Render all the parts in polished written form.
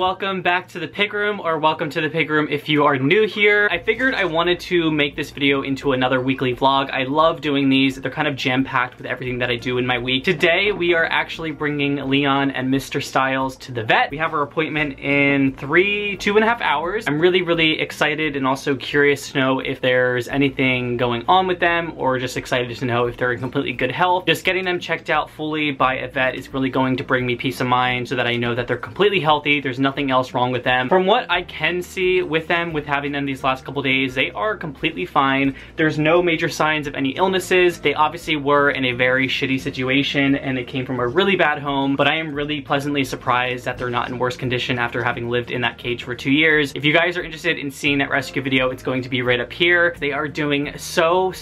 welcome back to the pig room, or welcome to the pig room if you are new here. I figured I wanted to make this video into another weekly vlog. I love doing these. They're kind of jam-packed with everything that I do in my week. Today we are actually bringing Leon and Mr. Styles to the vet. We have our appointment in 2.5 hours. I'm really excited and also curious to know if there's anything going on with them, or just excited to know if they're in completely good health. Just getting them checked out fully by a vet is really going to bring me peace of mind so that I know that they're completely healthy. There's nothing else wrong with them. From what I can see with them, with having them these last couple days, they are completely fine. There's no major signs of any illnesses. They obviously were in a very shitty situation and they came from a really bad home, but I am really pleasantly surprised that they're not in worse condition after having lived in that cage for 2 years. If you guys are interested in seeing that rescue video, it's going to be right up here. They are doing so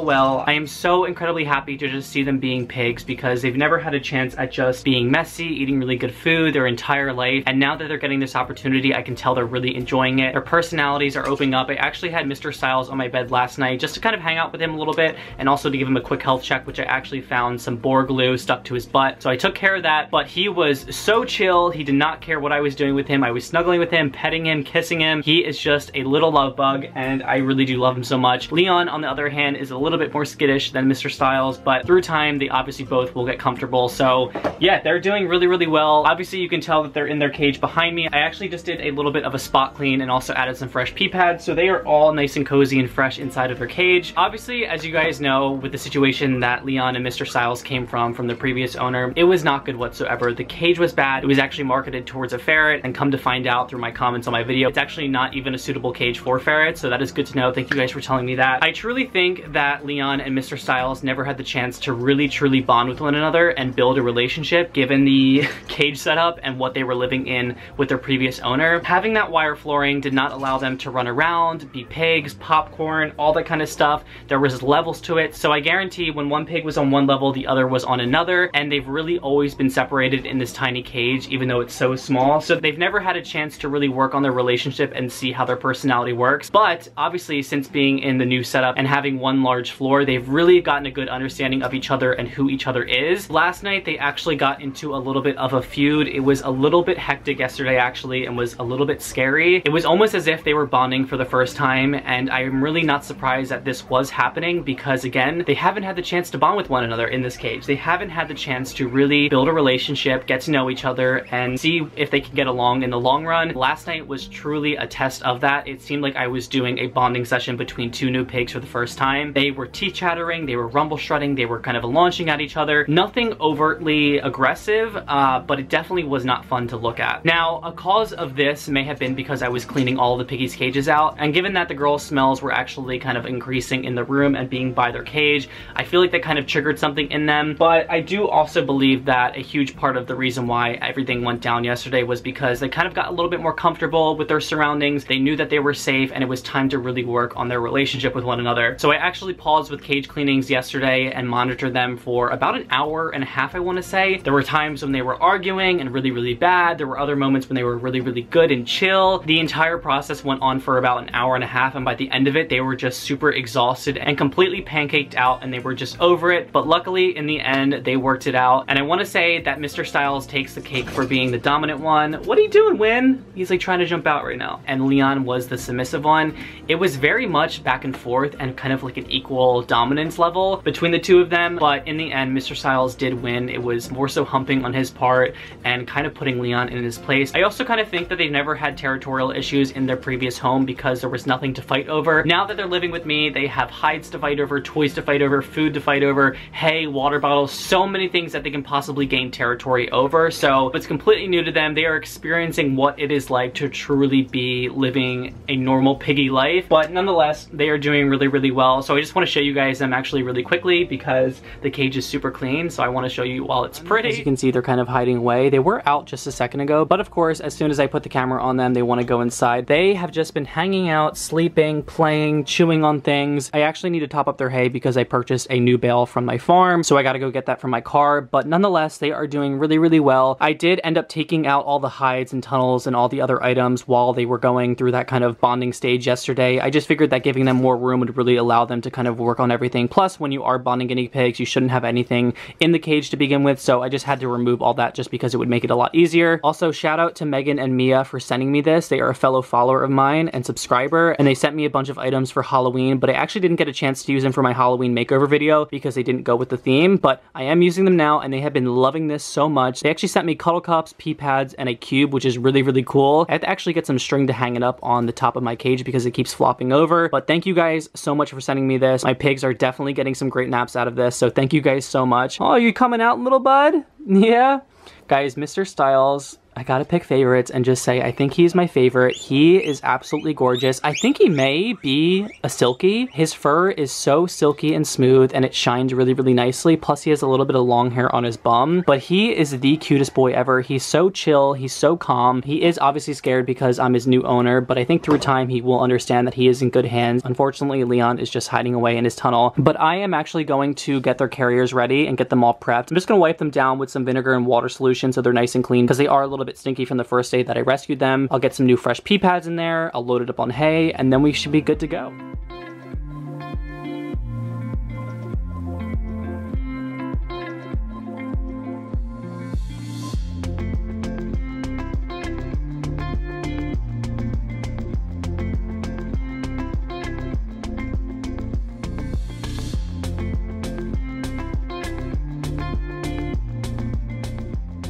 well. I am so incredibly happy to just see them being pigs because they've never had a chance at just being messy, eating really good food their entire life, and now that they're getting this opportunity, I can tell they're really enjoying it. Their personalities are opening up. I actually had Mr. Styles on my bed last night just to kind of hang out with him a little bit and also to give him a quick health check, which I actually found some boar glue stuck to his butt. So I took care of that, but he was so chill. He did not care what I was doing with him. I was snuggling with him, petting him, kissing him. He is just a little love bug and I really do love him so much. Leon, on the other hand, is a little bit more skittish than Mr. Styles, but through time, they obviously both will get comfortable. So yeah, they're doing really well. Obviously, you can tell that they're in their cage behind me. I actually just did a little bit of a spot clean and also added some fresh pee pads, so they are all nice and cozy and fresh inside of their cage. Obviously, as you guys know, with the situation that Leon and Mr. Styles came from the previous owner, it was not good whatsoever. The cage was bad. It was actually marketed towards a ferret, and come to find out through my comments on my video, it's actually not even a suitable cage for ferrets, so that is good to know. Thank you guys for telling me that. I truly think that Leon and Mr. Styles never had the chance to really truly bond with one another and build a relationship given the cage setup and what they were living in with their previous owner. Having that wire flooring did not allow them to run around, be pigs, popcorn, all that kind of stuff. There was levels to it, so I guarantee when one pig was on one level, the other was on another, and they've really always been separated in this tiny cage, even though it's so small. So they've never had a chance to really work on their relationship and see how their personality works. But obviously, since being in the new setup and having one large floor, they've really gotten a good understanding of each other and who each other is. Last night, they actually got into a little bit of a feud. It was a little bit hectic yesterday, actually, and was a little bit scary. It was almost as if they were bonding for the first time, and I am really not surprised that this was happening because, again, they haven't had the chance to bond with one another in this cage. They haven't had the chance to really build a relationship, get to know each other, and see if they can get along in the long run. Last night was truly a test of that. It seemed like I was doing a bonding session between two new pigs for the first time. They were teeth chattering, they were rumble strutting, they were kind of launching at each other. Nothing overtly aggressive, but it definitely was not fun to look at. Now, a cause of this may have been because I was cleaning all the piggies' cages out, and given that the girls' smells were actually kind of increasing in the room and being by their cage, I feel like that kind of triggered something in them. But I do also believe that a huge part of the reason why everything went down yesterday was because they kind of got a little bit more comfortable with their surroundings. They knew that they were safe and it was time to really work on their relationship with one another. So I actually paused with cage cleanings yesterday and monitored them for about an hour and a half, I want to say. There were times when they were arguing and really bad. There were other moments when they were really good and chill. The entire process went on for about an hour and a half, and by the end of it, they were just super exhausted and completely pancaked out, and they were just over it. But luckily, in the end, they worked it out. And I want to say that Mr. Styles takes the cake for being the dominant one. What are you doing, Win? He's like trying to jump out right now. And Leon was the submissive one. It was very much back and forth and kind of like an equal dominance level between the two of them. But in the end, Mr. Styles did win. It was more so humping on his part and kind of putting Leon in his place. I also kind of think that they've never had territorial issues in their previous home because there was nothing to fight over. Now that they're living with me, they have hides to fight over, toys to fight over, food to fight over, hay, water bottles, so many things that they can possibly gain territory over. So it's completely new to them. They are experiencing what it is like to truly be living a normal piggy life, but nonetheless, they are doing really well. So I just want to show you guys them actually really quickly because the cage is super clean, so I want to show you while it's pretty. As you can see, they're kind of hiding away. They were out just a second ago, but of course, as soon as I put the camera on them, they want to go inside. They have just been hanging out, sleeping, playing, chewing on things. I actually need to top up their hay because I purchased a new bale from my farm, so I gotta go get that from my car, but nonetheless, they are doing really well. I did end up taking out all the hides and tunnels and all the other items while they were going through that kind of bonding stage yesterday. I just figured that giving them more room would really allow them to kind of work on everything. Plus, when you are bonding guinea pigs, you shouldn't have anything in the cage to begin with, so I just had to remove all that just because it would make it a lot easier. Also, shout out out to Megan and Mia for sending me this. They are a fellow follower of mine and subscriber, and they sent me a bunch of items for Halloween, but I actually didn't get a chance to use them for my Halloween makeover video because they didn't go with the theme, but I am using them now and they have been loving this so much. They actually sent me cuddle cups, pee pads, and a cube, which is really, really cool. I have to actually get some string to hang it up on the top of my cage because it keeps flopping over, but thank you guys so much for sending me this. My pigs are definitely getting some great naps out of this, so thank you guys so much. Oh, you coming out, little bud? Yeah? Guys, Mr. Styles, I gotta pick favorites and just say I think he's my favorite. He is absolutely gorgeous. I think he may be a silky. His fur is so silky and smooth and it shines really, really nicely. Plus he has a little bit of long hair on his bum, but he is the cutest boy ever. He's so chill, he's so calm. He is obviously scared because I'm his new owner, but I think through time he will understand that he is in good hands. Unfortunately, Leon is just hiding away in his tunnel, but I am actually going to get their carriers ready and get them all prepped. I'm just gonna wipe them down with some vinegar and water solution so they're nice and clean because they are a little bit stinky from the first day that I rescued them. I'll get some new fresh pee pads in there, I'll load it up on hay, and then we should be good to go.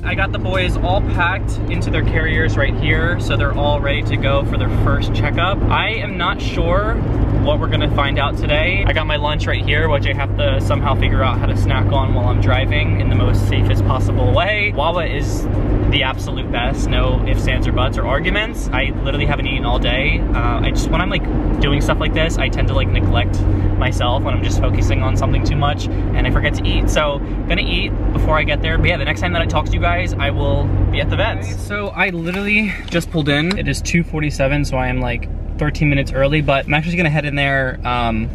I got the boys all packed into their carriers right here, so they're all ready to go for their first checkup. I am not sure what we're gonna find out today. I got my lunch right here, which I have to somehow figure out how to snack on while I'm driving in the most safest possible way. Wawa is the absolute best, no ifs, ands, or buts, or arguments. I literally haven't eaten all day. When I'm like doing stuff like this, I tend to like neglect myself when I'm just focusing on something too much and I forget to eat. So gonna eat before I get there. But yeah, the next time that I talk to you guys, I will be at the vets. So I literally just pulled in. It is 2:47, so I am like 13 minutes early, but I'm actually gonna head in there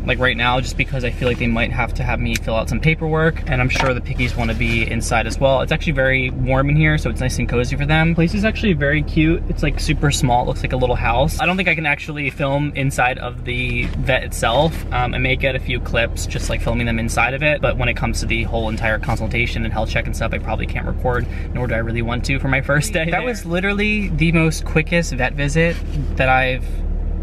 like right now just because I feel like they might have to have me fill out some paperwork, and I'm sure the piggies want to be inside as well. It's actually very warm in here, so it's nice and cozy for them. The place is actually very cute. It's like super small. It looks like a little house. I don't think I can actually film inside of the vet itself. I may get a few clips just like filming them inside of it, but when it comes to the whole entire consultation and health check and stuff, I probably can't record, nor do I really want to for my first day. That was literally the most quickest vet visit that I've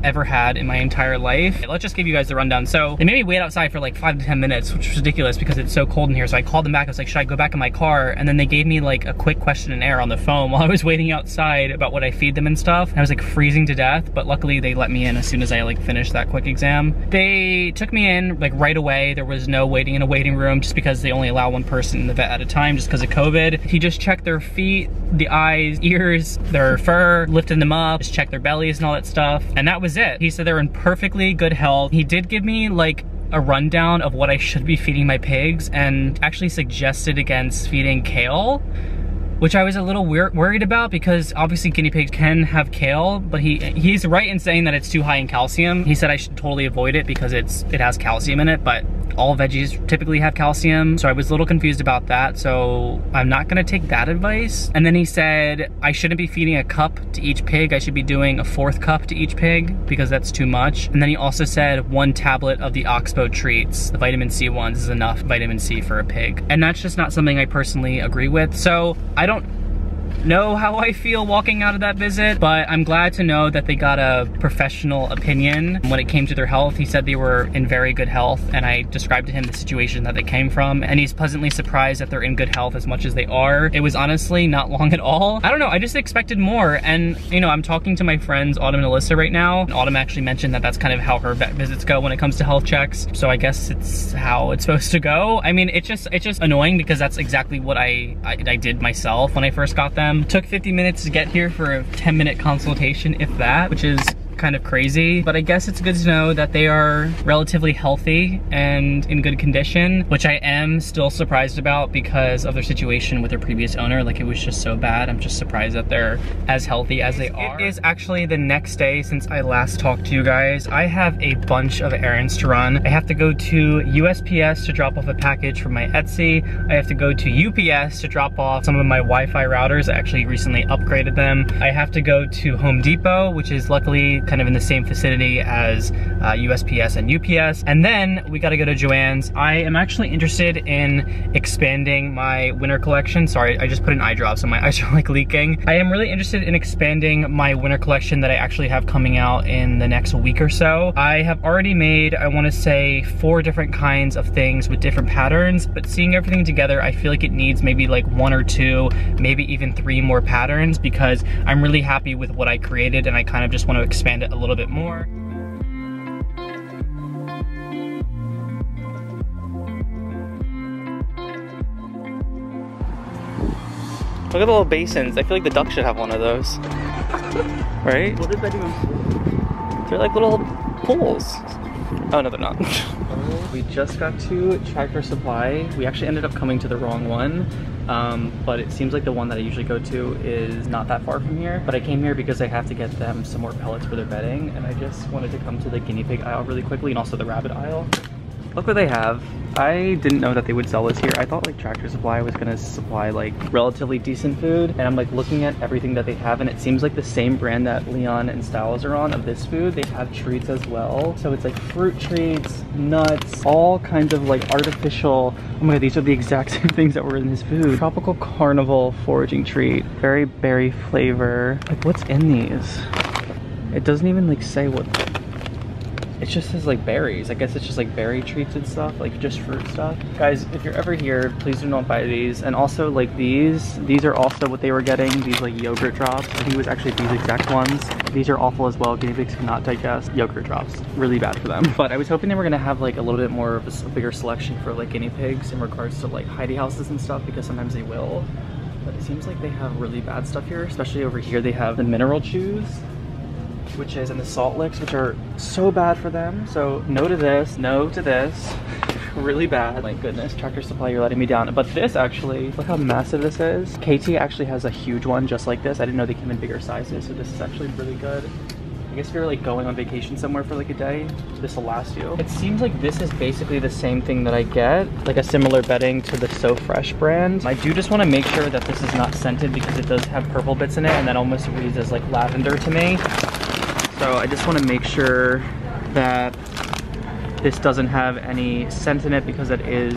ever had in my entire life. Let's just give you guys the rundown. So they made me wait outside for like 5 to 10 minutes, which was ridiculous because it's so cold in here. So I called them back. I was like, should I go back in my car? And then they gave me like a quick questionnaire on the phone while I was waiting outside about what I feed them and stuff. And I was like freezing to death, but luckily they let me in as soon as I like finished that quick exam. They took me in like right away. There was no waiting in a waiting room just because they only allow one person in the vet at a time just because of COVID. He just checked their feet, the eyes, ears, their fur, lifted them up, just checked their bellies and all that stuff. And that was it. He said they're in perfectly good health. He did give me like a rundown of what I should be feeding my pigs and actually suggested against feeding kale, which I was a little worried about because obviously guinea pigs can have kale, but he's right in saying that it's too high in calcium. He said I should totally avoid it because it has calcium in it, but all veggies typically have calcium, so I was a little confused about that, so I'm not gonna take that advice. And then he said I shouldn't be feeding a cup to each pig, I should be doing a 4th cup to each pig because that's too much. And then he also said 1 tablet of the Oxbow treats, the vitamin C ones, is enough vitamin C for a pig. And that's just not something I personally agree with, so I don't know how I feel walking out of that visit, but I'm glad to know that they got a professional opinion when it came to their health. He said they were in very good health, and I described to him the situation that they came from, and he's pleasantly surprised that they're in good health as much as they are. It was honestly not long at all. I don't know, I just expected more, and you know, I'm talking to my friends Autumn and Alyssa right now, and Autumn actually mentioned that that's kind of how her vet visits go when it comes to health checks, so I guess it's how it's supposed to go. I mean, it's just annoying because that's exactly what I did myself when I first got them. Took 50 minutes to get here for a 10-minute consultation, if that, which is kind of crazy, but I guess it's good to know that they are relatively healthy and in good condition, which I am still surprised about because of their situation with their previous owner. Like, it was just so bad. I'm just surprised that they're as healthy as they are. It is actually the next day since I last talked to you guys. I have a bunch of errands to run. I have to go to USPS to drop off a package from my Etsy. I have to go to UPS to drop off some of my Wi-Fi routers. I actually recently upgraded them. I have to go to Home Depot, which is luckily kind of in the same vicinity as USPS and UPS. And then we gotta go to Joann's. I am actually interested in expanding my winter collection. Sorry, I just put in eye drops so my eyes are like leaking. I am really interested in expanding my winter collection that I actually have coming out in the next week or so. I have already made, I wanna say, 4 different kinds of things with different patterns, but seeing everything together, I feel like it needs maybe like 1 or 2, maybe even 3 more patterns, because I'm really happy with what I created and I kind of just want to expand it a little bit more. Look at the little basins. I feel like the duck should have one of those. Right? What is that even? They're like little pools. Oh no, they're not. We just got to Tractor Supply. We actually ended up coming to the wrong one. But it seems like the one that I usually go to is not that far from here. But I came here because I have to get them some more pellets for their bedding, and I just wanted to come to the guinea pig aisle really quickly, and also the rabbit aisle. Look what they have. I didn't know that they would sell this here. I thought like Tractor Supply was gonna supply like relatively decent food, and I'm like looking at everything that they have, and it seems like the same brand that Leon and Styles are on of this food. They have treats as well. So it's like fruit treats, nuts, all kinds of like artificial, oh my god, these are the exact same things that were in his food. Tropical Carnival foraging treat, very berry flavor. Like what's in these? It doesn't even like say what. It just says like berries. I guess it's just like berry treats and stuff, like just fruit stuff. Guys, if you're ever here, please do not buy these. And also like these are also what they were getting, these like yogurt drops. I think it was actually these exact ones. These are awful as well. Guinea pigs cannot digest yogurt drops. Really bad for them. But I was hoping they were gonna have like a little bit more of a bigger selection for like guinea pigs in regards to like hidey houses and stuff, because sometimes they will. But it seems like they have really bad stuff here, especially over here. They have the mineral chews, which is in the salt licks, which are so bad for them. So no to this, no to this. Really bad. My goodness, Tractor Supply, you're letting me down. But this actually, look how massive this is. KT actually has a huge one just like this. I didn't know they came in bigger sizes, so this is actually really good. I guess if you're like going on vacation somewhere for like a day, this will last you. It seems like this is basically the same thing that I get, like a similar bedding to the So Fresh brand. I do just want to make sure that this is not scented, because it does have purple bits in it, and that almost reads as like lavender to me. So I just want to make sure that this doesn't have any scent in it, because it is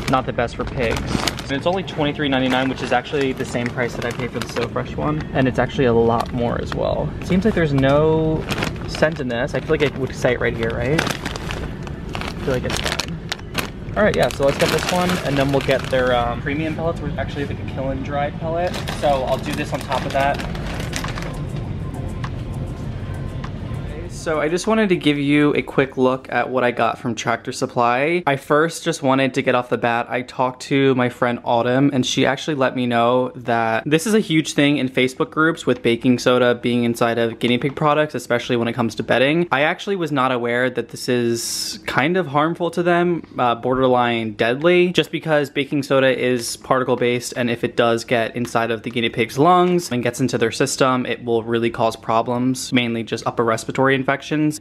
not the best for pigs. And it's only $23.99, which is actually the same price that I paid for the So Fresh one. And it's actually a lot more as well. It seems like there's no scent in this. I feel like it would say it right here, right? I feel like it's fine. All right, yeah, so let's get this one, and then we'll get their premium pellets, which actually like a kill and dry pellet. So I'll do this on top of that. So I just wanted to give you a quick look at what I got from Tractor Supply. I first just wanted to get off the bat, I talked to my friend Autumn, and she actually let me know that this is a huge thing in Facebook groups with baking soda being inside of guinea pig products, especially when it comes to bedding. I actually was not aware that this is kind of harmful to them, borderline deadly, just because baking soda is particle based, and if it does get inside of the guinea pig's lungs and gets into their system, it will really cause problems, mainly just upper respiratory infections.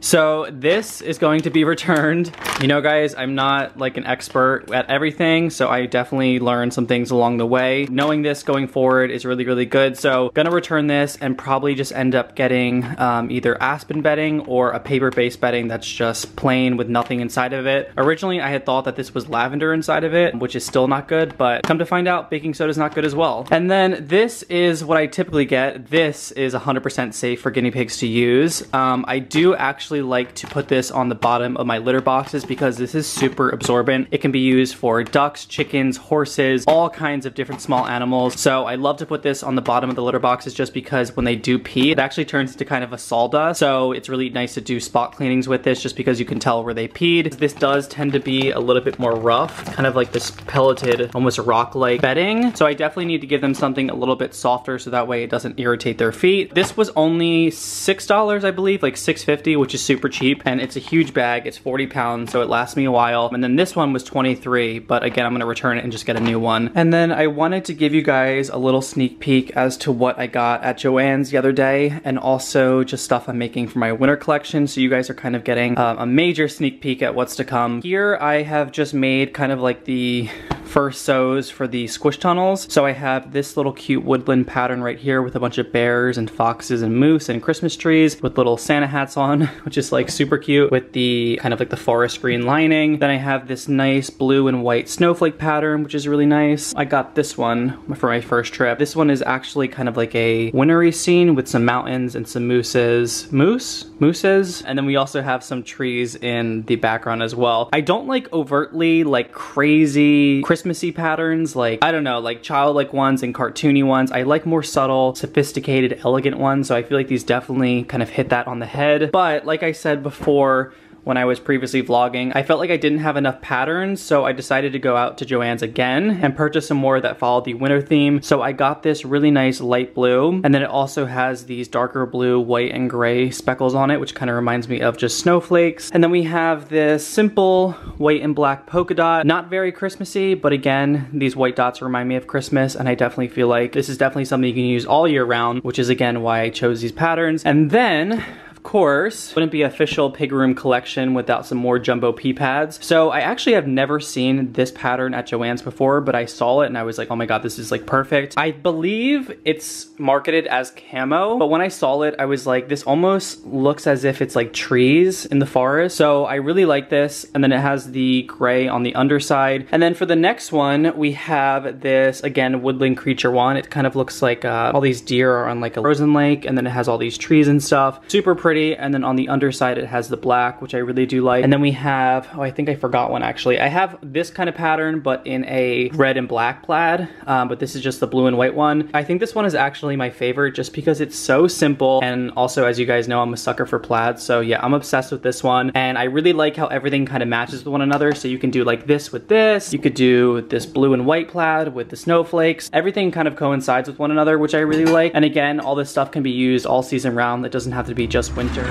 So this is going to be returned. You know guys, I'm not like an expert at everything, so I definitely learned some things along the way. Knowing this going forward is really, really good. So gonna return this and probably just end up getting either aspen bedding or a paper-based bedding that's just plain with nothing inside of it. Originally, I had thought that this was lavender inside of it, which is still not good, but come to find out, baking soda is not good as well. And then this is what I typically get. This is 100% safe for guinea pigs to use. I do actually like to put this on the bottom of my litter boxes, because this is super absorbent. It can be used for ducks, chickens, horses, all kinds of different small animals. So I love to put this on the bottom of the litter boxes, just because when they do pee, it actually turns into kind of a sawdust. So it's really nice to do spot cleanings with this, just because you can tell where they peed. This does tend to be a little bit more rough, kind of like this pelleted, almost rock-like bedding. So I definitely need to give them something a little bit softer, so that way it doesn't irritate their feet. This was only $6, I believe, like $6.50, which is super cheap, and it's a huge bag. It's 40 pounds, so it lasts me a while. And then this one was 23, but again, I'm gonna return it and just get a new one. And then I wanted to give you guys a little sneak peek as to what I got at Joann's the other day, and also just stuff I'm making for my winter collection, so you guys are kind of getting a major sneak peek at what's to come. Here I have just made kind of like the first sews for the squish tunnels. So I have this little cute woodland pattern right here with a bunch of bears and foxes and moose and Christmas trees with little Santa hats on, which is like super cute with the kind of like the forest green lining. Then I have this nice blue and white snowflake pattern, which is really nice. I got this one for my first trip. This one is actually kind of like a wintry scene with some mountains and some mooses, and then we also have some trees in the background as well. I don't like overtly like crazy Christmassy patterns, like, I don't know, like childlike ones and cartoony ones. I like more subtle, sophisticated, elegant ones, so I feel like these definitely kind of hit that on the head. But like I said before, when I was previously vlogging, I felt like I didn't have enough patterns, so I decided to go out to Joann's again and purchase some more that followed the winter theme. So I got this really nice light blue, and then it also has these darker blue, white, and gray speckles on it, which kind of reminds me of just snowflakes. And then we have this simple white and black polka dot. Not very Christmassy, but again, these white dots remind me of Christmas, and I definitely feel like this is definitely something you can use all year round, which is again why I chose these patterns. And then, of course, wouldn't be official pig room collection without some more jumbo pea pads. So I actually have never seen this pattern at Joann's before, but I saw it and I was like, oh my god, this is like perfect. I believe it's marketed as camo, but when I saw it, I was like, this almost looks as if it's like trees in the forest. So I really like this. And then it has the gray on the underside. And then for the next one, we have this, again, woodland creature one. It kind of looks like all these deer are on like a frozen lake, and then it has all these trees and stuff. Super pretty. And then on the underside it has the black, which I really do like. And then we have, oh, I think I forgot one actually. I have this kind of pattern but in a red and black plaid, but this is just the blue and white one. I think this one is actually my favorite just because it's so simple, and also, as you guys know, I'm a sucker for plaid, so yeah, I'm obsessed with this one. And I really like how everything kind of matches with one another, so you can do like this with this, you could do this blue and white plaid with the snowflakes. Everything kind of coincides with one another, which I really like. And again, all this stuff can be used all season round. It doesn't have to be just winter.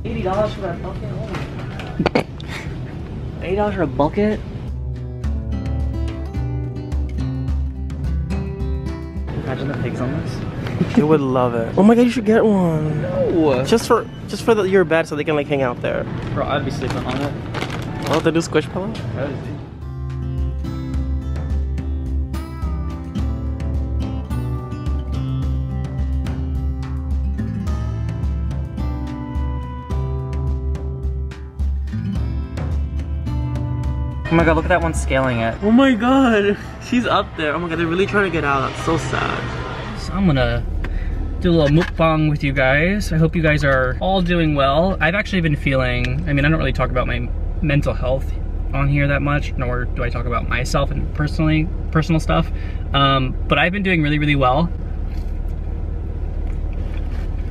$80 for that bucket? Oh my god. $80 for a bucket? Imagine the pigs on this. They would love it. Oh my god, you should get one. No. Just for your bed so they can like hang out there. Bro, I'd be sleeping on it. Oh, the new squish pillow? That is deep. Oh my god, look at that one scaling it. Oh my god, she's up there. Oh my god, they're really trying to get out. That's so sad. So I'm gonna do a little mukbang with you guys. I hope you guys are all doing well. I've actually been feeling, I mean, I don't really talk about my mental health on here that much, nor do I talk about myself and personal stuff. But I've been doing really, really well.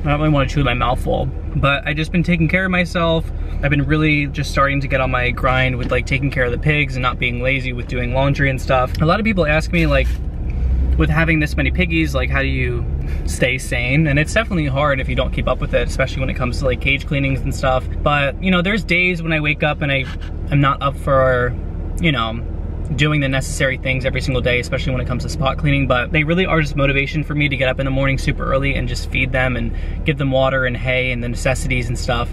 I don't really want to chew my mouth full, but I've just been taking care of myself. I've been really just starting to get on my grind with like taking care of the pigs and not being lazy with doing laundry and stuff. A lot of people ask me like, with having this many piggies, like how do you stay sane? And it's definitely hard if you don't keep up with it, especially when it comes to like cage cleanings and stuff. But you know, there's days when I wake up and I'm not up for, you know, doing the necessary things every single day, especially when it comes to spot cleaning, but they really are just motivation for me to get up in the morning super early and just feed them and give them water and hay and the necessities and stuff.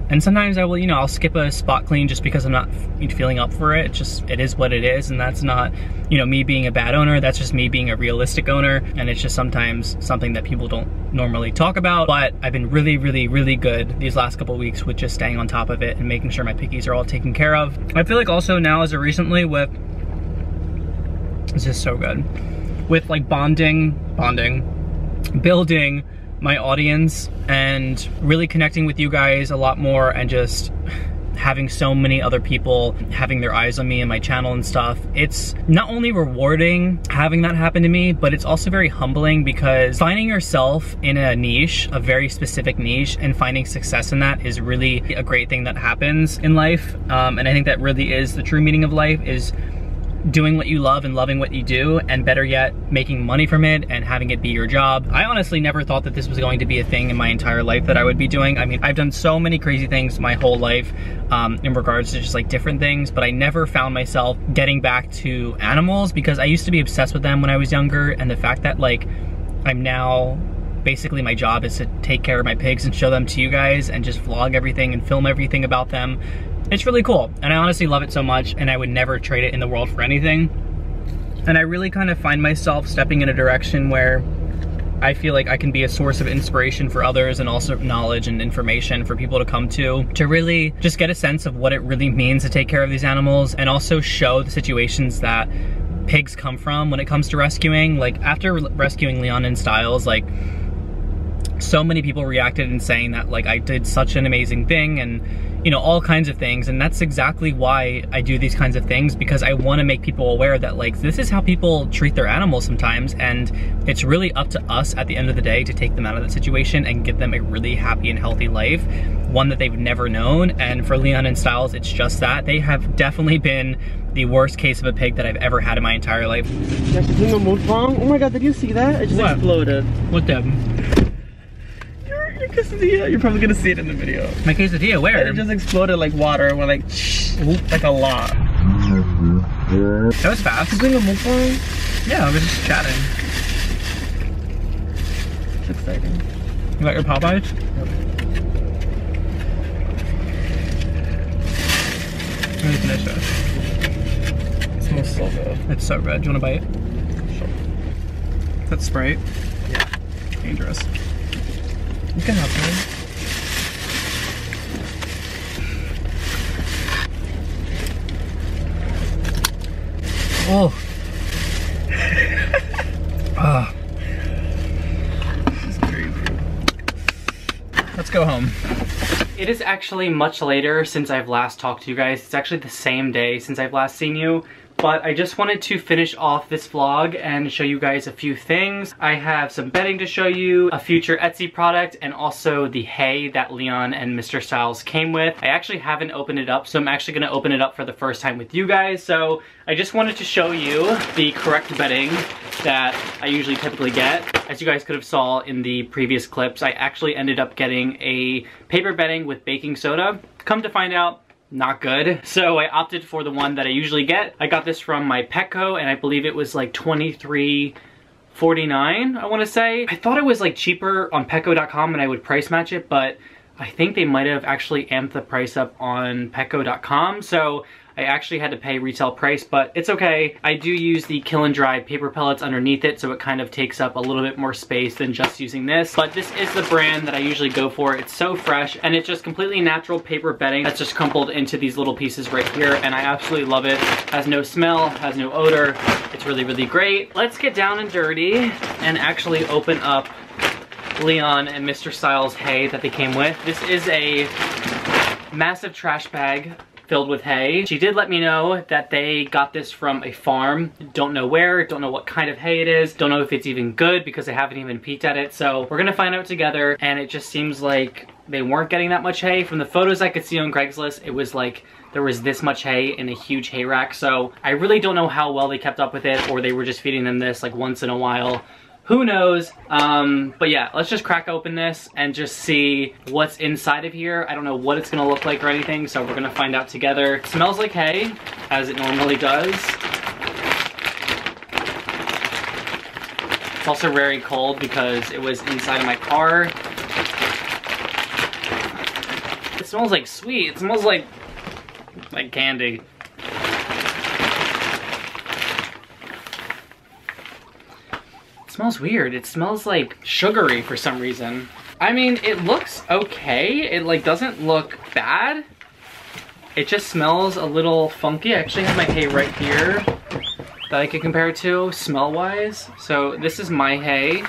And sometimes I will, you know, I'll skip a spot clean just because I'm not feeling up for it. It is what it is, and that's not, you know, me being a bad owner. That's just me being a realistic owner, and it's just sometimes something that people don't normally talk about. But I've been really, really, really good these last couple of weeks with just staying on top of it and making sure my piggies are all taken care of. I feel like also now, as of recently, with, this is so good, with like building my audience and really connecting with you guys a lot more, and just having so many other people having their eyes on me and my channel and stuff. It's not only rewarding having that happen to me, but it's also very humbling, because finding yourself in a niche, a very specific niche, and finding success in that is really a great thing that happens in life. And I think that really is the true meaning of life, is doing what you love and loving what you do, and better yet, making money from it and having it be your job. I honestly never thought that this was going to be a thing in my entire life that I would be doing. I mean, I've done so many crazy things my whole life in regards to just like different things, but I never found myself getting back to animals because I used to be obsessed with them when I was younger, and the fact that like I'm now, basically my job is to take care of my pigs and show them to you guys and just vlog everything and film everything about them. It's really cool, and I honestly love it so much, and I would never trade it in the world for anything. And I really kind of find myself stepping in a direction where I feel like I can be a source of inspiration for others and also knowledge and information for people to come to really just get a sense of what it really means to take care of these animals, and also show the situations that pigs come from when it comes to rescuing. Like after rescuing Leon and Styles, like so many people reacted and saying that like I did such an amazing thing, and you know, all kinds of things. And that's exactly why I do these kinds of things, because I want to make people aware that like this is how people treat their animals sometimes, and it's really up to us at the end of the day to take them out of the situation and give them a really happy and healthy life, one that they've never known. And for Leon and Styles, it's just that. They have definitely been the worst case of a pig that I've ever had in my entire life. Oh my god, did you see that? It just exploded. What the? Your quesadilla, you're probably gonna see it in the video. My quesadilla, where? And it just exploded like water, and we're like, like a lot. That was fast. You doing a mukbang? Yeah, I was just chatting. It's exciting. You got your Popeyes? Yep. Let me finish this. It smells so good. It's so good. Do you want a bite? Sure. That's Sprite? Yeah. Dangerous. You can have one. Oh. Ah. This is crazy. Let's go home. It is actually much later since I've last talked to you guys. It's actually the same day since I've last seen you. But I just wanted to finish off this vlog and show you guys a few things. I have some bedding to show you, a future Etsy product, and also the hay that Leon and Mr. Styles came with. I actually haven't opened it up, so I'm actually gonna open it up for the first time with you guys. So I just wanted to show you the correct bedding that I usually typically get. As you guys could have saw in the previous clips, I actually ended up getting a paper bedding with baking soda. Come to find out, not good. So I opted for the one that I usually get. I got this from my Petco, and I believe it was like $23.49, I want to say. I thought it was like cheaper on Petco.com and I would price match it, but I think they might have actually amped the price up on Petco.com. So I actually had to pay retail price, but it's okay. I do use the Kill and Dry paper pellets underneath it, so it kind of takes up a little bit more space than just using this. But this is the brand that I usually go for. It's so fresh, and it's just completely natural paper bedding that's just crumpled into these little pieces right here, and I absolutely love it. Has no smell, has no odor. It's really, really great. Let's get down and dirty and actually open up Leon and Mr. Styles' hay that they came with. This is a massive trash bag filled with hay. She did let me know that they got this from a farm. Don't know where, don't know what kind of hay it is, don't know if it's even good because I haven't even peeked at it. So we're gonna find out together, and it just seems like they weren't getting that much hay. From the photos I could see on Craigslist, it was like there was this much hay in a huge hay rack. So I really don't know how well they kept up with it, or they were just feeding them this like once in a while. Who knows? But yeah, let's just crack open this and just see what's inside of here. I don't know what it's gonna look like or anything, so we're gonna find out together. It smells like hay, as it normally does. It's also very cold because it was inside of my car. It smells like sweet. It smells like candy. It smells weird. It smells like sugary for some reason. I mean, it looks okay. It like doesn't look bad. It just smells a little funky. I actually have my hay right here that I could compare it to smell-wise. So this is my hay,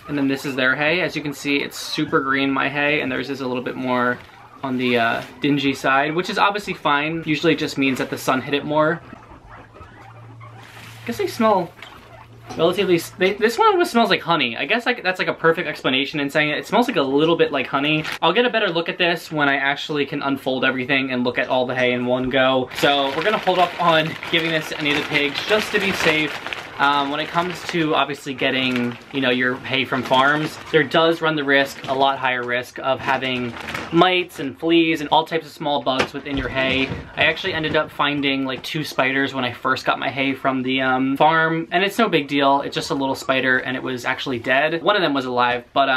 and then this is their hay. As you can see, it's super green, my hay, and theirs is a little bit more on the dingy side, which is obviously fine. Usually it just means that the sun hit it more. I guess they smell relatively, this one smells like honey. I guess that's like a perfect explanation in saying it. It smells like a little bit like honey. I'll get a better look at this when I actually can unfold everything and look at all the hay in one go. So we're gonna hold off on giving this to any of the pigs just to be safe. When it comes to obviously getting, you know, your hay from farms, there does run the risk, a lot higher risk, of having mites and fleas and all types of small bugs within your hay. I actually ended up finding like 2 spiders when I first got my hay from the farm, and it's no big deal. It's just a little spider, and it was actually dead. One of them was alive, but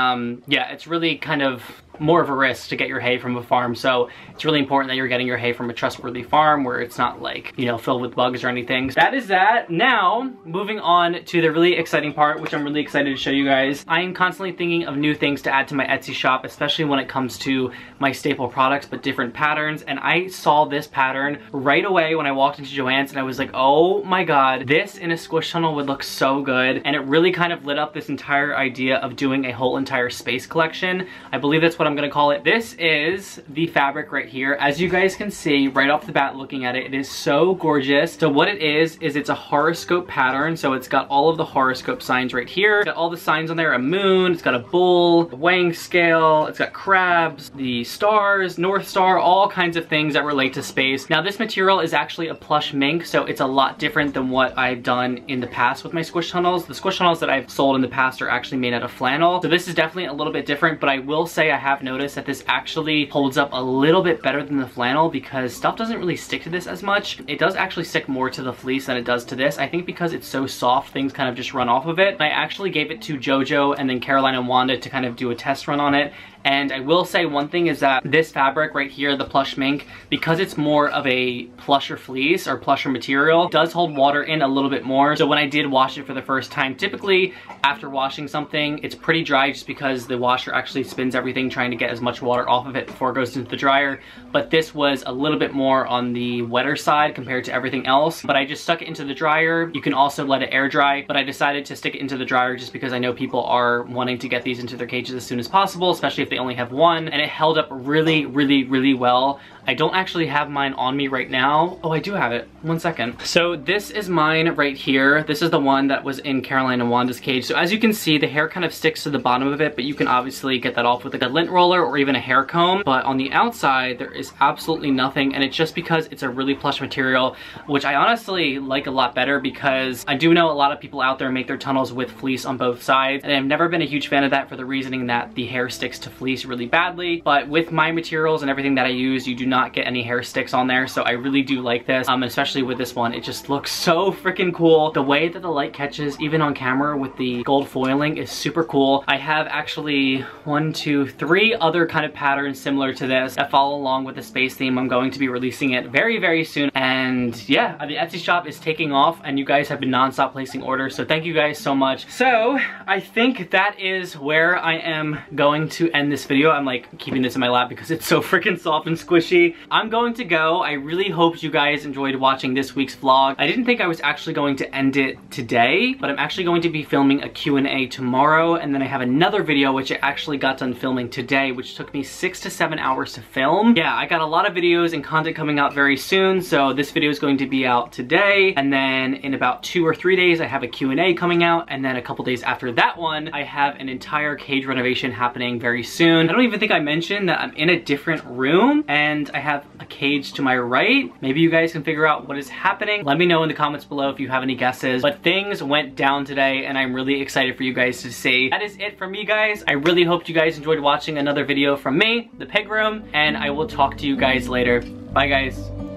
yeah, it's really kind of more of a risk to get your hay from a farm, so it's really important that you're getting your hay from a trustworthy farm where it's not like, you know, filled with bugs or anything. So that is that. Now, moving on to the really exciting part, which I'm really excited to show you guys. I am constantly thinking of new things to add to my Etsy shop, especially when it comes to my staple products, but different patterns, and I saw this pattern right away when I walked into Joann's, and I was like, oh my god, this in a squish tunnel would look so good, and it really kind of lit up this entire idea of doing a whole entire space collection. I believe that's what I'm gonna call it. This is the fabric right here. As you guys can see right off the bat looking at it, it is so gorgeous. So what it is it's a horoscope pattern. So it's got all of the horoscope signs right here. It's got all the signs on there, a moon, it's got a bull, a weighing scale, it's got crabs, the stars, North Star, all kinds of things that relate to space. Now this material is actually a plush mink, so it's a lot different than what I've done in the past with my squish tunnels. The squish tunnels that I've sold in the past are actually made out of flannel. So this is definitely a little bit different, but I will say I have noticed that this actually holds up a little bit better than the flannel because stuff doesn't really stick to this as much. It does actually stick more to the fleece than it does to this. I think because it's so soft, things kind of just run off of it. I actually gave it to JoJo and then Caroline and Wanda to kind of do a test run on it. And I will say one thing is that this fabric right here, the plush mink, because it's more of a plusher fleece or plusher material, it does hold water in a little bit more. So when I did wash it for the first time, typically after washing something, it's pretty dry just because the washer actually spins everything trying to get as much water off of it before it goes into the dryer. But this was a little bit more on the wetter side compared to everything else. But I just stuck it into the dryer. You can also let it air dry, but I decided to stick it into the dryer just because I know people are wanting to get these into their cages as soon as possible, especially if they only have one, and it held up really, really, really well. I don't actually have mine on me right now. Oh, I do have it. One second. So this is mine right here. This is the one that was in Caroline and Wanda's cage. So as you can see, the hair kind of sticks to the bottom of it, but you can obviously get that off with like a lint roller or even a hair comb. But on the outside, there is absolutely nothing, and it's just because it's a really plush material, which I honestly like a lot better because I do know a lot of people out there make their tunnels with fleece on both sides, and I've never been a huge fan of that for the reasoning that the hair sticks to fleece really badly. But with my materials and everything that I use, you do not get any hair sticks on there, so I really do like this, especially with this one. It just looks so freaking cool. The way that the light catches, even on camera with the gold foiling, is super cool. I have actually 1, 2, 3 other kind of patterns similar to this that follow along with the space theme. I'm going to be releasing it very, very soon, and yeah, the Etsy shop is taking off, and you guys have been non-stop placing orders, so thank you guys so much. So I think that is where I am going to end this video. I'm like keeping this in my lap because it's so freaking soft and squishy. I'm going to go. I really hope you guys enjoyed watching this week's vlog. I didn't think I was actually going to end it today, but I'm actually going to be filming a Q&A tomorrow, and then I have another video which I actually got done filming today, which took me 6 to 7 hours to film. Yeah, I got a lot of videos and content coming out very soon, so this video is going to be out today, and then in about 2 or 3 days I have a Q&A coming out, and then a couple days after that one I have an entire cage renovation happening very soon. I don't even think I mentioned that I'm in a different room, and I have a cage to my right. Maybe you guys can figure out what is happening. Let me know in the comments below if you have any guesses. But things went down today, and I'm really excited for you guys to see. That is it from me, guys. I really hope you guys enjoyed watching another video from me, the Pig Room, and I will talk to you guys later. Bye, guys.